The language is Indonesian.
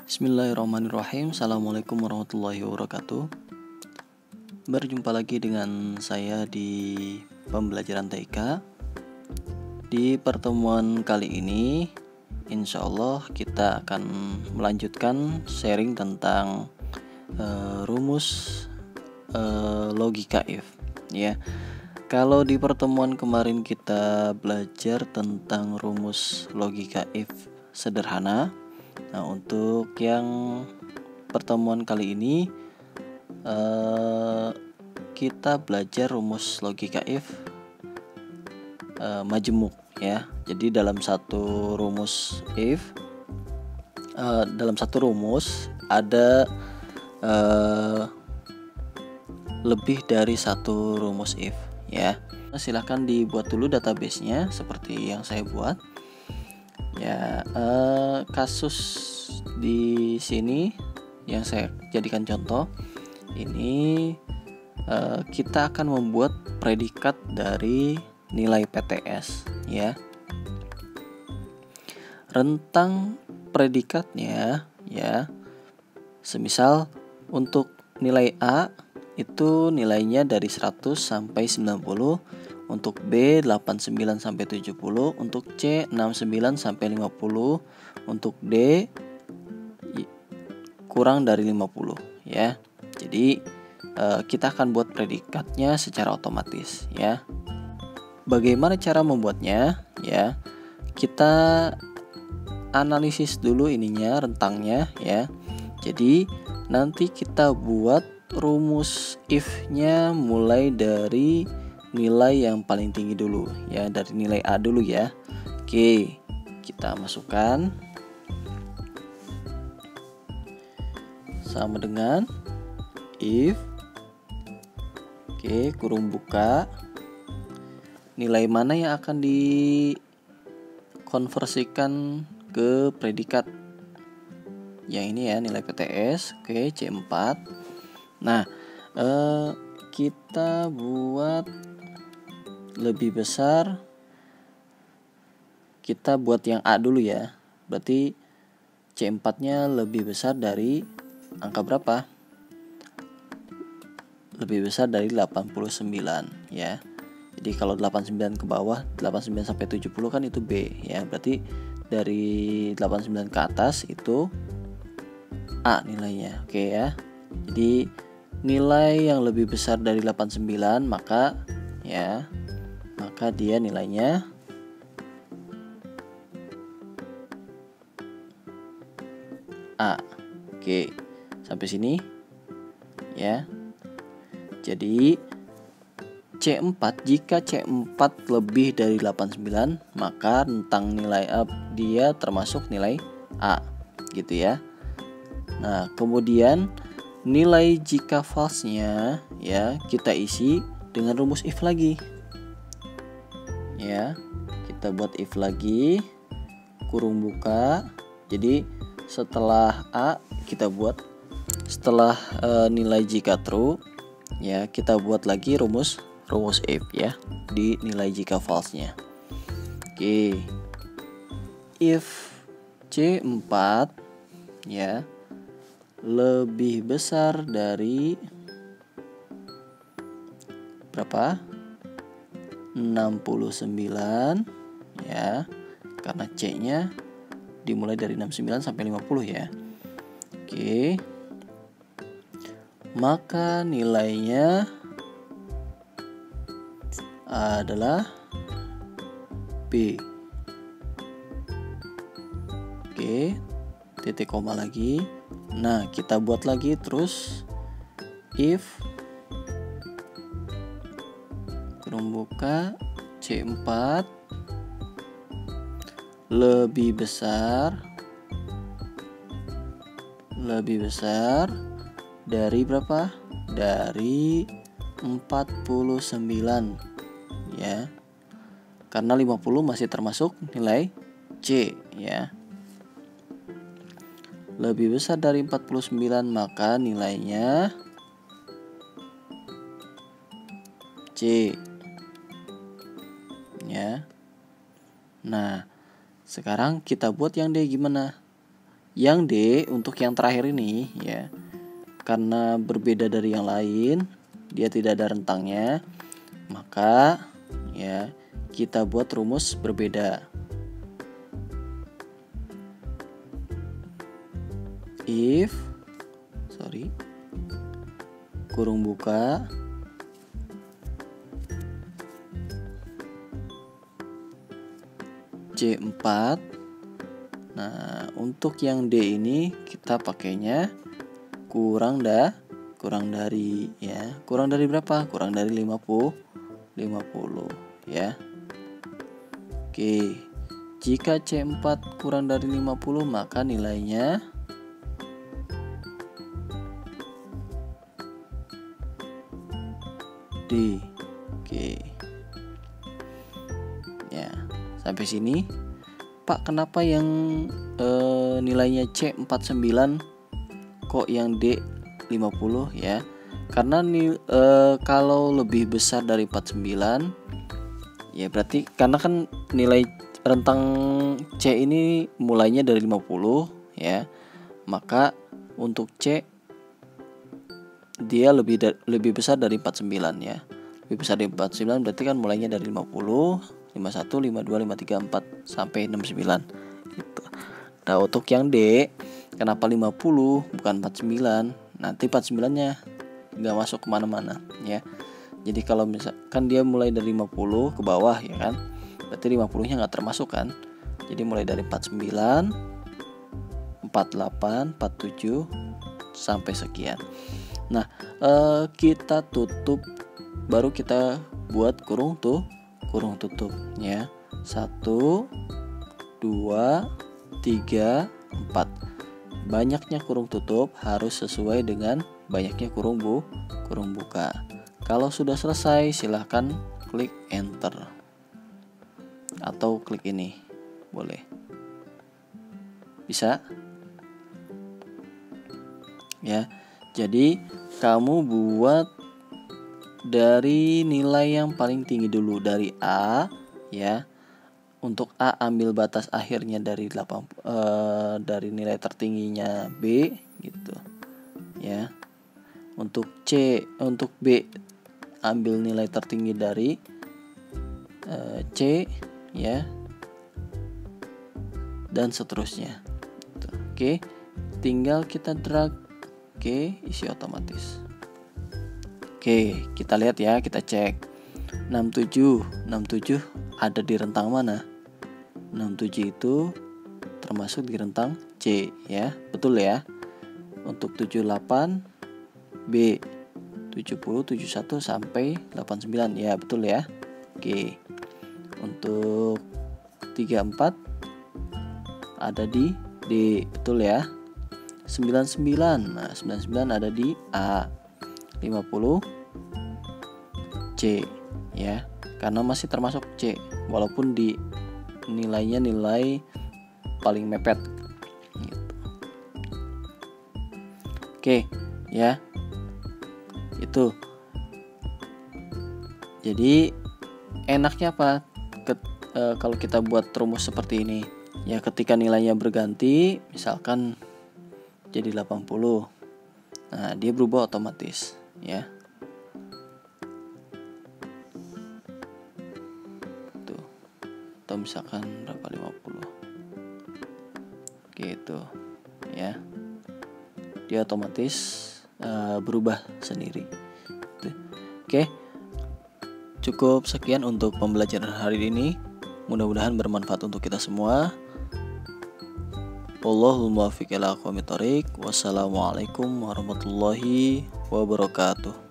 Bismillahirrahmanirrahim. Assalamualaikum warahmatullahi wabarakatuh. Berjumpa lagi dengan saya di pembelajaran TK. Di pertemuan kali ini, insya Allah kita akan melanjutkan sharing tentang rumus logika if. Ya, kalau di pertemuan kemarin kita belajar tentang rumus logika if sederhana. Nah, untuk yang pertemuan kali ini kita belajar rumus logika if majemuk ya. Jadi dalam satu rumus if dalam satu rumus ada lebih dari satu rumus if ya. Silahkan dibuat dulu databasenya seperti yang saya buat. Ya, kasus di sini yang saya jadikan contoh ini, kita akan membuat predikat dari nilai PTS ya. Rentang predikatnya ya, semisal untuk nilai A itu nilainya dari 100 sampai 90, untuk B 89 sampai 70, untuk C 69 sampai 50, untuk D kurang dari 50 ya. Jadi kita akan buat predikatnya secara otomatis ya. Bagaimana cara membuatnya ya? Kita analisis dulu ininya, rentangnya ya. Jadi nanti kita buat rumus if-nya mulai dari nilai yang paling tinggi dulu ya, dari nilai A dulu ya. Oke, kita masukkan sama dengan if, oke, kurung buka, nilai mana yang akan dikonversikan ke predikat yang ini ya, nilai PTS. Oke, C4. Nah, kita buat lebih besar, kita buat yang A dulu ya. Berarti C4-nya lebih besar dari angka berapa? Lebih besar dari 89 ya. Jadi kalau 89 ke bawah, 89 sampai 70 kan itu B ya. Berarti dari 89 ke atas itu A nilainya. Oke ya. Jadi nilai yang lebih besar dari 89 maka dia nilainya A. Oke, sampai sini ya. Jadi C4, jika C4 lebih dari 89 maka rentang nilai A dia termasuk nilai A gitu ya. Nah, kemudian nilai jika false-nya ya kita isi dengan rumus if lagi. Ya, kita buat if lagi, kurung buka. Jadi setelah A kita buat, setelah nilai jika true ya, kita buat lagi rumus if ya di nilai jika false-nya. Oke. If C4 ya lebih besar dari berapa? 69 ya, karena C-nya dimulai dari 69 sampai 50 ya. Oke. Maka nilainya adalah B. Oke, titik koma lagi. Nah, kita buat lagi terus if kurung buka C4 lebih besar dari berapa? Dari 49 ya. Karena 50 masih termasuk nilai C ya. Lebih besar dari 49 maka nilainya C ya. Nah, sekarang kita buat yang D gimana? Yang D untuk yang terakhir ini ya, karena berbeda dari yang lain, dia tidak ada rentangnya, maka ya kita buat rumus berbeda. If kurung buka C4. Nah, untuk yang D ini kita pakainya kurang dari ya. Kurang dari berapa? Kurang dari 50 ya. Oke. Jika C4 kurang dari 50, maka nilainya D. Oke. Ya, sampai sini. Pak, kenapa yang nilainya C49 kok yang D 50 ya? Karena kalau lebih besar dari 49 ya berarti karena kan nilai rentang C ini mulainya dari 50 ya. Maka untuk C dia lebih besar dari 49 ya. Lebih besar dari 49 berarti kan mulainya dari 50, 51, 52, 53, 4 sampai 69 gitu. Nah, untuk yang D kenapa 50 bukan 49? Nanti 49-nya nggak masuk kemana-mana ya. Jadi kalau misalkan dia mulai dari 50 ke bawah ya kan, berarti 50-nya nggak termasuk kan. Jadi mulai dari 49, 48, 47 sampai sekian. Nah, kita tutup, baru kita buat kurung tutup ya. 1, 2, 3, 4. Banyaknya kurung tutup harus sesuai dengan banyaknya kurung buka. Kalau sudah selesai, silahkan klik enter atau klik ini, boleh. Bisa ya. Jadi kamu buat dari nilai yang paling tinggi dulu, dari A ya. Untuk A ambil batas akhirnya dari dari nilai tertingginya B gitu ya. Untuk B ambil nilai tertinggi dari C ya, dan seterusnya gitu. Oke, tinggal kita drag ke isi otomatis. Oke, kita lihat ya, kita cek 67 ada di rentang mana? 67 itu termasuk di rentang C ya, betul ya. Untuk 78 B, 70, 71 sampai 89 ya, betul ya. Oke. Untuk 34 ada di D, betul ya. 99. Nah, 99 ada di A. 50 C ya. Karena masih termasuk C walaupun di nilainya nilai paling mepet gitu. Oke, ya. Itu. Jadi enaknya apa? Kalau kita buat rumus seperti ini, ya ketika nilainya berganti, misalkan jadi 80. Nah, dia berubah otomatis, ya. Tuh. Atau misalkan berapa 50. Gitu, ya. Dia otomatis berubah sendiri. Tuh. Oke. Cukup sekian untuk pembelajaran hari ini. Mudah-mudahan bermanfaat untuk kita semua. Wallahul muwaffiq ila aqwamit thoriq. Wassalamualaikum warahmatullahi wabarakatuh.